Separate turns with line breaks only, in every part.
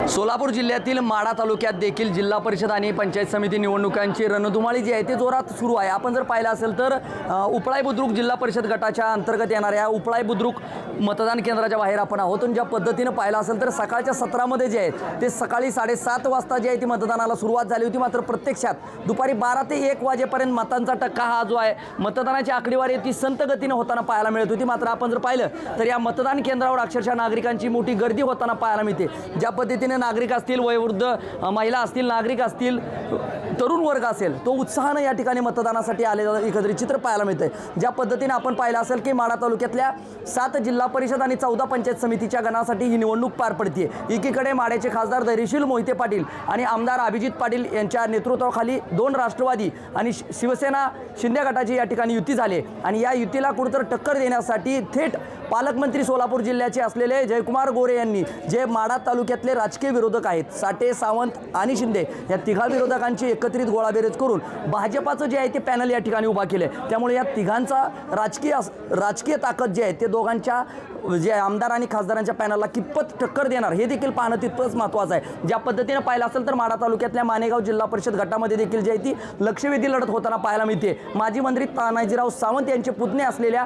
सोलापूर जिल्ह्यातील माढा तालुक्यात देखील जिल्हा परिषद आणि पंचायत समिती निवडणुकांची रणधुमाळी जी आहे ते जोरात सुरू आहे। आपण जर पाहिलं असेल तर उपळाई बुद्रुक जिल्हा परिषद गटाच्या अंतर्गत येणाऱ्या उपळाई बुद्रुक मतदान केंद्राच्या बाहेर आपण आहोत। ज्या पद्धतीने पाहिलं असेल तर सकाळच्या सत्रामध्ये जे आहे ते सकाळी 7:30 वाजता जे आहे ती मतदानाला सुरुवात झाली होती, मात्र प्रत्यक्षात दुपारी 12 ते 1 वाजेपर्यंत मतांचा टक्का हा जो आहे मतदानाची आकडेवारी ती संत गतीने होताना पाहायला मिळत होती। मात्र आपण जर पाहिलं तर या मतदान केंद्रावर अक्षरशः नागरिकांची मोठी गर्दी होताना पाहायला मिळते। ज्या पद्धतीने नागरिक असतील, वयोवृद्ध महिला असतील, नागरिक असतील, तरुण वर्ग असेल, तो उत्साहाने या ठिकाणी मतदानासाठी आलेलं एकत्रित चित्र पाहायला मिळतंय। ज्या पद्धतीने आपण पाहिलं असेल की माढा तालुक्यातल्या 7 जिल्हा परिषद आणि 14 पंचायत समितीच्या गणासाठी ही निवडणूक पार पडते। एकीकडे माढ्याचे खासदार धैर्यशील मोहिते पाटील आणि आमदार अभिजित पाटील यांच्या नेतृत्वाखाली 2 राष्ट्रवादी आणि शिवसेना शिंदे गटाची या ठिकाणी युती झाली आणि या युतीला कुठेतरी टक्कर देण्यासाठी थेट पालकमंत्री सोलापूर जिल्ह्याचे असलेले जयकुमार गोरे यांनी, जे माढा तालुक्यातले राजकीय विरोधक आहेत, साठे, सावंत आणि शिंदे या तिघा विरोधकांची एकत्रित गोळाबेरीज करून भाजपाचं जे आहे ते पॅनल या ठिकाणी उभा केले। त्यामुळे या तिघांचा राजकीय ताकद जे आहे ते दोघांच्या जे आमदार आणि खासदारांच्या पॅनलला कितपत टक्कर देणार हे देखील पाहणं तितकंच महत्त्वाचं आहे। ज्या पद्धतीने पाहिलं असेल तर माढा तालुक्यातल्या मानेगाव जिल्हा परिषद गटामध्ये देखील जी आहे ती लक्षवेधी लढत होताना पाहायला मिळते। माजी मंत्री तानाजीराव सावंत यांचे पुतणे असलेल्या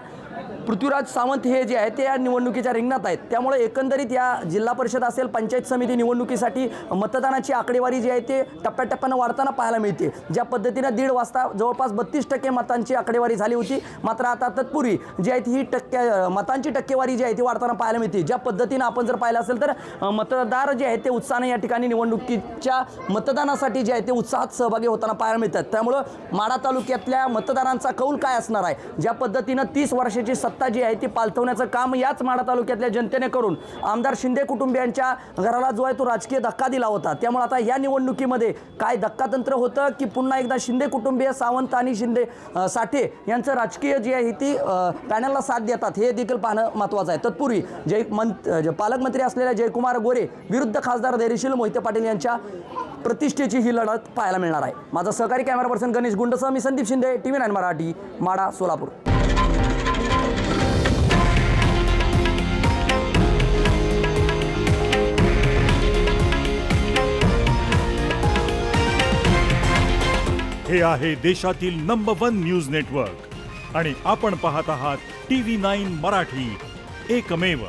पृथ्वीराज सावंत हे जे आहे ते या निवडणुकीच्या रिंगणात आहेत। त्यामुळे एकंदरीत या जिल्हा परिषद असेल, पंचायत समिती निवडणुकीसाठी मतदानाची आकडेवारी जी आहे ते टप्प्याटप्प्यानं वाढताना पाहायला मिळते। ज्या पद्धतीने 1:30 वाजता जवळपास 32% मतांची आकडेवारी झाली होती, मात्र आता तत्पूर्वी जी आहे ही मतांची टक्केवारी जी आहे ती वाढताना पाहायला मिळते। ज्या पद्धतीने आपण जर पाहिलं असेल तर मतदार जे आहे ते उत्साहाने या ठिकाणी निवडणुकीच्या मतदानासाठी जे आहे ते उत्साहात सहभागी होताना पाहायला मिळतात। त्यामुळं माढा तालुक्यातल्या मतदारांचा कौल काय असणार आहे, ज्या पद्धतीनं 30 वर्षाची सत्ता जी आहे ती पालथवण्याचं काम याच माढा तालुक्यातल्या जनतेने करून आमदार शिंदे कुटुंबियांच्या घराला जो आहे तो राजकीय धक्का दिला होता। त्यामुळे आता या निवडणुकीमध्ये काय धक्कातंत्र होतं की पुन्हा एकदा शिंदे कुटुंबीय, सावंत आणि शिंदे साठे यांचं राजकीय जी आहे ती पॅनलला साथ देतात हे देखील पाहणं महत्त्वाचं आहे। तत्पूर्वी पालकमंत्री असलेल्या जयकुमार गोरे विरुद्ध खासदार धैर्यशील मोहिते पाटील यांच्या प्रतिष्ठेची ही लढत पाहायला मिळणार आहे। माझा सहकारी कॅमेरा पर्सन गणेश गुंडसह मी संदीप शिंदे, TV9 मराठी, माढा, सोलापूर।
हे आहे देशातील नंबर 1 न्यूज नेटवर्क आणि आपण पाहत आहात TV9 मराठी, एकमेव।